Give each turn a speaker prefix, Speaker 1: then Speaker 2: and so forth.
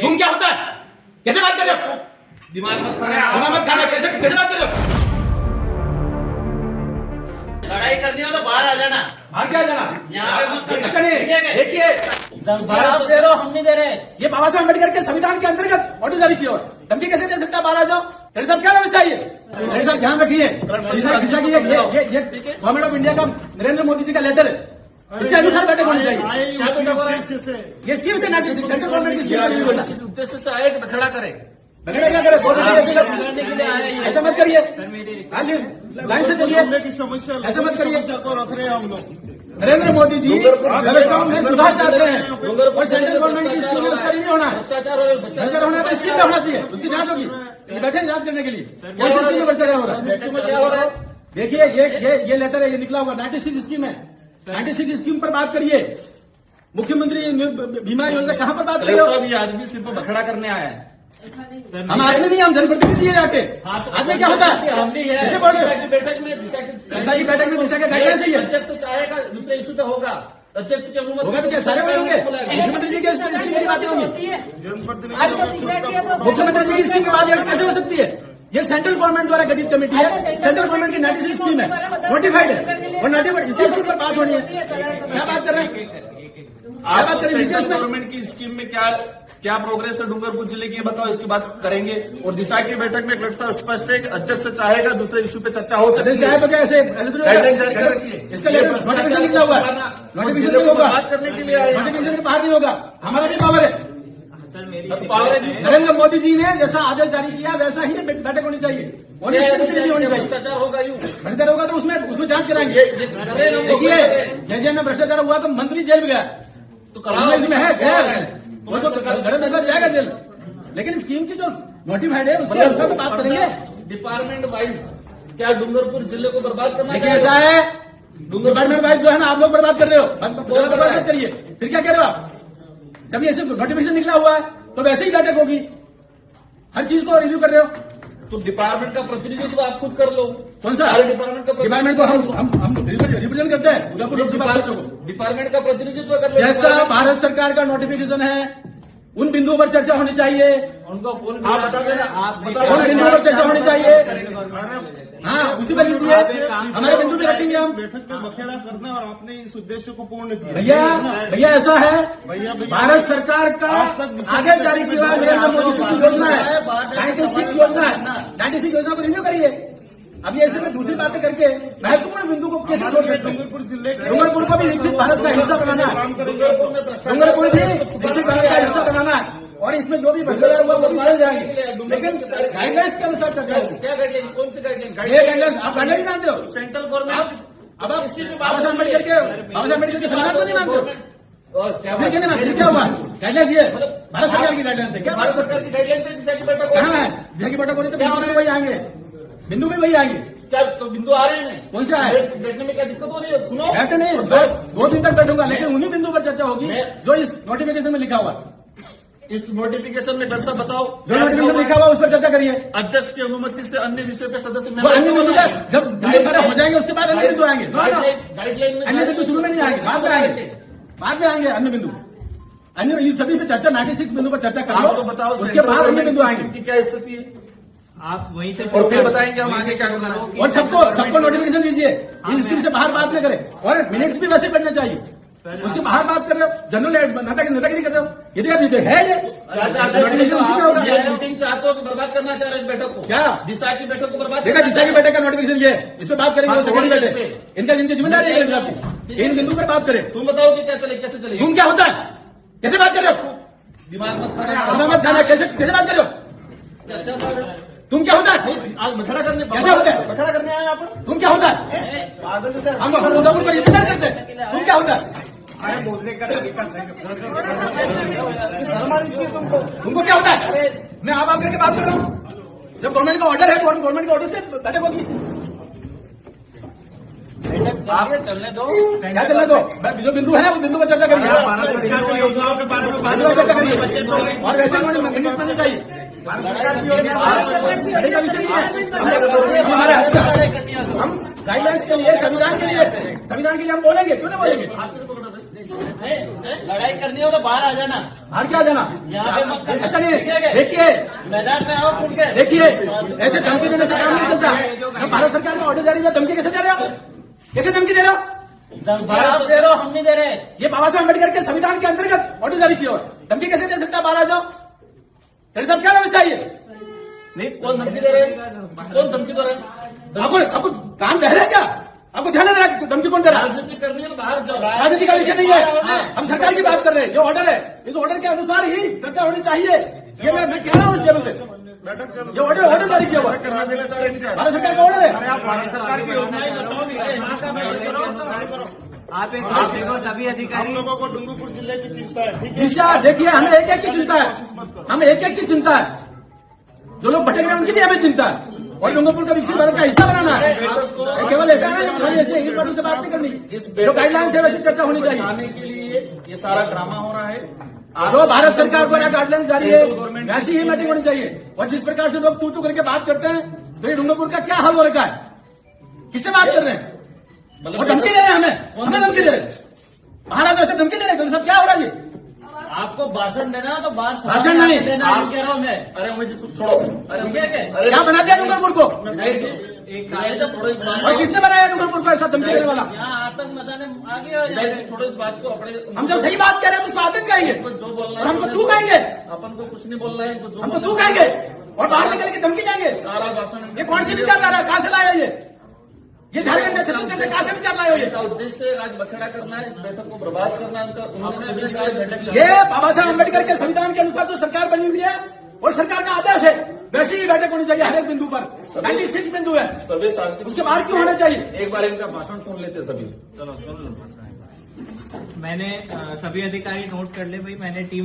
Speaker 1: तुम क्या होता है? कैसे बात कर रहे हो?
Speaker 2: दिमाग मत
Speaker 1: खाना कैसे कैसे बात कर रहे हो?
Speaker 2: लड़ाई करनी हो तो बाहर आ जाना।
Speaker 1: बाहर क्या जाना?
Speaker 2: यहाँ पे मत करना।
Speaker 1: ऐसा नहीं, देखिए
Speaker 2: आप दे रहे हो, हम नहीं दे रहे।
Speaker 1: ये बाबा साहब अम्बेडकर के संविधान के अंतर्गत ऑर्डर जारी किया है। धमकी कैसे दे सकता है? बाहर आ जाओ। रेड्डी साहब क्या व्यवस्था है ये? रेड्डी साहब ध्यान रखिए, दिशा की ये गवर्नमेंट ऑफ इंडिया का नरेंद्र मोदी जी का लेटर है, इसके अनुसार बैठक होनी चाहिए। ये स्कीम से ना सेंट्रल गवर्नमेंट की स्कीम
Speaker 2: इस उद्देश्य से आए कि खड़ा करे।
Speaker 1: बगड़ा क्या करे?
Speaker 2: लड़ने के लिए आए हैं।
Speaker 1: ऐसा मत करिए,
Speaker 2: सर
Speaker 1: लाइन से चलिए,
Speaker 3: की समस्या
Speaker 1: ऐसा मत करिए।
Speaker 3: को रख रहे हैं हम लोग।
Speaker 1: नरेंद्र मोदी जी व्यवस्थाओं में सुधार चाहते हैं और सेंट्रल गवर्नमेंट की स्कीम उसका नहीं होना है। भ्रष्टाचार होना है तो स्कीम में होना चाहिए, उसकी जांच होगी। ये बैठे हैं जांच करने के लिए, कौन सी स्कीम में भ्रष्टाचार हो रहा है?
Speaker 2: क्या हो रहा है?
Speaker 1: देखिए ये लेटर है, ये निकला हुआ 96 स्कीम है। 96 स्कीम पर बात करिए। मुख्यमंत्री बीमा योजना कहाँ पर बात कर रहे हो?
Speaker 2: ये आदमी सिर्फ बखड़ा करने आया है।
Speaker 1: हम आदमी नहीं, हम जनप्रतिनिधि है जाके। आदमी क्या होता है? कैसे बोल रहे हो?
Speaker 2: दिशा की बैठक में दिशा
Speaker 1: के गाइडलाइन चाहिए
Speaker 2: अध्यक्ष चाहेगा दूसरे इशू पे होगा। अध्यक्ष की अनुमति
Speaker 1: होगा तो क्या सारे वही होंगे? मुख्यमंत्री जी की स्कीम की बातें होंगी। मुख्यमंत्री जी की स्कीम की बात कैसे हो सकती है? ये सेंट्रल गवर्नमेंट द्वारा गठित कमेटी है, सेंट्रल गवर्नमेंट की 96 स्कीम है, नोटिफाइड है और नोटिफाइड इसी स्कीम पर बात होनी है। क्या बात कर रहे हैं?
Speaker 4: आप सेंट्रल गवर्नमेंट की स्कीम में क्या प्रोग्रेस है डूंगरपुर जिले की, ये बताओ, इसकी बात करेंगे। और दिशा की बैठक में कलेक्टर साहब स्पष्ट है कि अध्यक्ष चाहेगा दूसरे इशू पे चर्चा हो सकती है।
Speaker 1: चाहे तो क्या ऐसे
Speaker 4: गाइडलाइन जारी कर रखी है।
Speaker 1: इसका नोटिफिकेशन निकला हुआ है, नोटिफिकेशन नहीं होगा,
Speaker 4: बात करने के लिए आए हैं।
Speaker 1: नोटिफिकेशन बाहर नहीं होगा, हमारा भी पावर है।
Speaker 4: पावर है।
Speaker 1: नरेंद्र मोदी जी ने जैसा आदेश जारी किया वैसा ही बैठक होनी चाहिए, होनी चाहिए।
Speaker 2: भ्रष्टाचार होगा यूँ
Speaker 1: भ्रष्टाचार होगा तो उसमें जांच कराएंगे। देखिए जैसे में भ्रष्टाचार हुआ तो मंत्री जेल में गया, तो करार में है गया, वो तो गलत जाएगा जेल। लेकिन स्कीम की जो नोटिफाइड है उसके अनुसार तो बात करेंगे।
Speaker 2: डिपार्टमेंट वाइज क्या डूंगरपुर जिले को बर्बाद करना
Speaker 1: देखिए ऐसा है, डिपार्टमेंट वाइज जो है ना आप लोग बर्बाद कर रहे हो, बर्बाद मत करिए। फिर क्या कह रहे हो आप? जब ये नोटिफिकेशन निकला हुआ है तो वैसे ही बैठक होगी, हर चीज को रिव्यू कर रहे हो।
Speaker 2: तो डिपार्टमेंट का प्रतिनिधित्व आप खुद कर लो।
Speaker 1: कौन सा डिपार्टमेंट को हम रिप्रेजेंट करते हैं उदयपुर लोकसभा क्षेत्र को।
Speaker 2: डिपार्टमेंट का प्रतिनिधित्व कर लो।
Speaker 1: जैसा भारत सरकार का नोटिफिकेशन है उन बिंदुओं पर चर्चा होनी चाहिए।
Speaker 2: उनको
Speaker 4: आप बता देना, आप
Speaker 1: उन बिंदुओं पर चर्चा होनी चाहिए। हाँ उसी पर लीजिए, हमारे बिंदु भी रखेंगे हम।
Speaker 3: बैठक में बखेड़ा करना और आपने इस उद्देश्य को पूर्ण किया।
Speaker 1: भैया ऐसा है, भारत सरकार का आगे जारी किया नरेंद्र मोदी की योजना है, 96 योजना है, 96 योजना को रिन्यू करिए। अभी ऐसे में दूसरी बातें करके महत्वपूर्ण बिंदु को कैसे छोड़ सकते? डूंगरपुर को भी विकसित भारत का हिस्सा बनाना है, डूंगरपुर भी विकसित भारत का हिस्सा बनाना है और इसमें जो भी भ्रष्टाचार हुआ वो भी चल जाएंगे, लेकिन गाइडलाइंस के अनुसार चल जाएंगे।
Speaker 2: क्या गाइडलाइन? कौन सी गाइडलाइन?
Speaker 1: ये गाइडलाइंस आप गाइडलाइन जानते हो?
Speaker 2: Central government.
Speaker 1: अब आप बाबा साहब अम्बेडकर के संविधान को नहीं मानते हो?
Speaker 2: और क्या
Speaker 1: फिर क्या नहीं, क्या हुआ? गाइडलाइंस ये भारत सरकार की गाइडलाइंस है। क्या
Speaker 2: भारत सरकार की गाइडलाइन पे दिशा की बैठक
Speaker 1: कहाँ है? दिशा की बैठक हो रही तो बिंदु में वही आएंगे, बिंदु में वही आएंगे।
Speaker 2: क्या तो बिंदु आ रहे हैं?
Speaker 1: कौन सा है?
Speaker 2: बैठने में क्या दिक्कत हो रही है? सुनो,
Speaker 1: बैठे नहीं, 2 दिन तक बैठूंगा, लेकिन उन्हीं बिंदु पर चर्चा होगी जो इस नोटिफिकेशन में लिखा हुआ।
Speaker 4: इस नोटिफिकेशन में दर्शक बताओ,
Speaker 1: जो नोटिफिकेशन लिखा हुआ उस पर चर्चा करिए।
Speaker 4: अध्यक्ष की अनुमति से अन्य विषय पे सदस्य
Speaker 1: वो अन्य बिंदु जब बिंदु सारे हो जाएंगे उसके बाद अन्य बिंदु आएंगे।
Speaker 2: गाइडलाइन में
Speaker 1: अन्य बिंदु शुरू में नहीं आएंगे, बाद में आएंगे, बाद में आएंगे अन्य बिंदु। अन्य इन सभी पे चर्चा 96 बिंदु पर चर्चा
Speaker 4: आप तो
Speaker 1: करो,
Speaker 4: बताओ
Speaker 1: उसके बाद अन्य बिंदु आएंगे
Speaker 4: की क्या स्थिति है,
Speaker 2: आप वहीं से
Speaker 4: और फिर बताएंगे हम आगे क्या करना है।
Speaker 1: और सबको नोटिफिकेशन दीजिए, इन स्कीम से बाहर बात न करें और मिनट्स भी वैसे करना चाहिए। उसके बाहर बात कर रहे हो, जनरल नेतागिरी कर रहे हो, ये तो है ये नोटिफिकेशन उसी में होगा।
Speaker 2: मीटिंग चाहते हो तो बर्बाद करना चाह रहे इस बैठक को।
Speaker 1: क्या
Speaker 2: दिशा की बैठक को बर्बाद?
Speaker 1: देखा दिशा की बैठक का नोटिफिकेशन ये, इस पर बात करेंगे, सेकेंड बैठक इनका जिनकी जिम्मेदारी है इन बिंदु पर बात करें।
Speaker 2: तुम बताओ कि क्या चले, कैसे चलेगी?
Speaker 1: तुम क्या होता है? कैसे बात कर रहे हो?
Speaker 2: दिमाग मत
Speaker 1: मत खाना, कैसे बात कर रहे हो? तुम क्या होता है?
Speaker 2: आज बखड़ा करने
Speaker 1: कैसे होता है?
Speaker 2: बखड़ा करने आए आप?
Speaker 1: तुम क्या होता है? हम उदयपुर को इंतजार करते हैं, तुम क्या होता है?
Speaker 3: बोलने का तरीका
Speaker 1: तुमको क्या होता है? मैं आप करके बात कर रहा हूँ। जब गवर्नमेंट का ऑर्डर है तो गवर्नमेंट के ऑर्डर से बैठक होगी।
Speaker 2: चलने दो,
Speaker 1: क्या चलने दो? जो बिंदु है वो बिंदु पर चर्चा करिए,
Speaker 3: योजनाओं के बारे में बात
Speaker 1: चर्चा करिए और वैसे मिनट नहीं चाहिए। लड़ाई का विषय नहीं है, हमारा हम गाइडलाइंस के लिए, संविधान के लिए हम बोलेंगे, क्यों नहीं बोलेंगे?
Speaker 5: लड़ाई करनी हो तो बाहर आ जाना,
Speaker 1: बाहर क्या जाना,
Speaker 5: यहाँ पे मत करना।
Speaker 1: ऐसा नहीं
Speaker 5: ठीक है
Speaker 1: है।
Speaker 5: क्या?
Speaker 1: देखिए
Speaker 5: मैदान में आओ खुल के।
Speaker 1: देखिए ऐसे धमकी देने से काम नहीं चलता। जब भारत सरकार का ऑर्डर जारी है, धमकी कैसे दे रहे हो, कैसे धमकी दे रहे हो?
Speaker 5: धमकी आप दे रहे हो, हम नहीं दे रहे।
Speaker 1: ये बाबा साहब अम्बेडकर के संविधान के अंतर्गत ऑर्डर जारी किया है, धमकी कैसे दे सकता है? बाहर आ जाओ, तेरे साहब क्या व्यवस्था है ये?
Speaker 2: नहीं, कौन धमकी दे रहे हैं? कौन धमकी दे रहा है?
Speaker 1: आपको काम बह रहा है क्या? आपको ध्यान दे रहा है धमकी कौन दे रहा है?
Speaker 2: राजनीति करनी है तो बाहर जाओ।
Speaker 1: राजनीति का विषय नहीं है, हम सरकार की बात कर रहे हैं। जो ऑर्डर है इस ऑर्डर के अनुसार ही चर्चा होनी चाहिए। ये मैं कह रहा हूँ इस टेबल पे, ये ऑर्डर जारी किया हुआ है,
Speaker 4: करना देना चाह रहे हैं क्या?
Speaker 1: भारत सरकार का ऑर्डर है।
Speaker 3: अरे आप भारत सरकार की योजनाएं बताओ नहीं।
Speaker 5: आप एक सभी अधिकारी
Speaker 3: हम लोगों को डूंगरपुर जिले की चिंता है, ठीक है?
Speaker 1: दिशा देखिए, हमें एक एक की चिंता है, हमें एक एक की चिंता है। जो लोग भटक रहे हैं उनकी भी हमें चिंता है, और डूंगरपुर का विकसित भारत का हिस्सा बनाना है। केवल ऐसा नहीं खाली ऐसे एक बार से बात नहीं करनी, जो गाइडलाइन है वैसी चर्चा होनी चाहिए।
Speaker 4: आने के लिए ये सारा ड्रामा हो रहा है।
Speaker 1: जो भारत सरकार को गाइडलाइन जारी है वैसी ही मीटिंग होनी चाहिए। और जिस प्रकार से लोग तू करके बात करते हैं, तो ये डूंगरपुर का क्या हाल हो रखा है? किससे बात कर रहे हैं? वो धमकी दे रहे हैं, हमें धमकी दे रहे हैं। महाराज ऐसे धमकी दे रहे हैं, सब क्या हो रहा है ये?
Speaker 5: आपको भाषण देना तो बाहर
Speaker 1: भाषण नहीं
Speaker 5: देना,
Speaker 4: आप-
Speaker 5: कह रहा हूँ मैं।
Speaker 4: अरे मुझे छोड़ो। अरे
Speaker 5: ठीक है क्या?
Speaker 4: अरे
Speaker 1: क्या बना दिया डूंगरपुर को?
Speaker 5: एक तो थोड़ी इस बात
Speaker 1: और किसने बनाया डूंगरपुर को ऐसा धमकी देने वाला?
Speaker 5: यहाँ आतंक मचाने आगे हो जाए।
Speaker 2: थोड़ा इस बात को अपने
Speaker 1: हम जब सही बात कह रहे हैं तो उसको आतंक कहेंगे,
Speaker 2: जो बोलना
Speaker 1: और हमको तू कहेंगे,
Speaker 2: अपन को कुछ नहीं बोलना है, इनको जो
Speaker 1: हमको तू कहेंगे, और बाहर निकल के धमकी देंगे।
Speaker 2: सारा भाषण
Speaker 1: ये कौन सी विचारधारा है? कहां से लाया ये झारखंड छत्तीसगढ़ से कहां से विचार लाए हो ये?
Speaker 2: का उद्देश्य आज बखेड़ा करना है, इस बैठक को बर्बाद करना है। उन्होंने अभी कहा बैठक
Speaker 1: ये बाबा साहब अम्बेडकर के संविधान के अनुसार जो सरकार बनी हुई है और सरकार का आदेश है, वैसी ही बैठक होनी चाहिए हर एक बिंदु पर। 96 बिंदु है,
Speaker 2: सभी शांति,
Speaker 1: उसके बाहर क्यों होना चाहिए?
Speaker 4: एक बार इनका भाषण सुन लेते सभी।
Speaker 5: मैंने सभी अधिकारी नोट कर ले भाई, मैंने टीम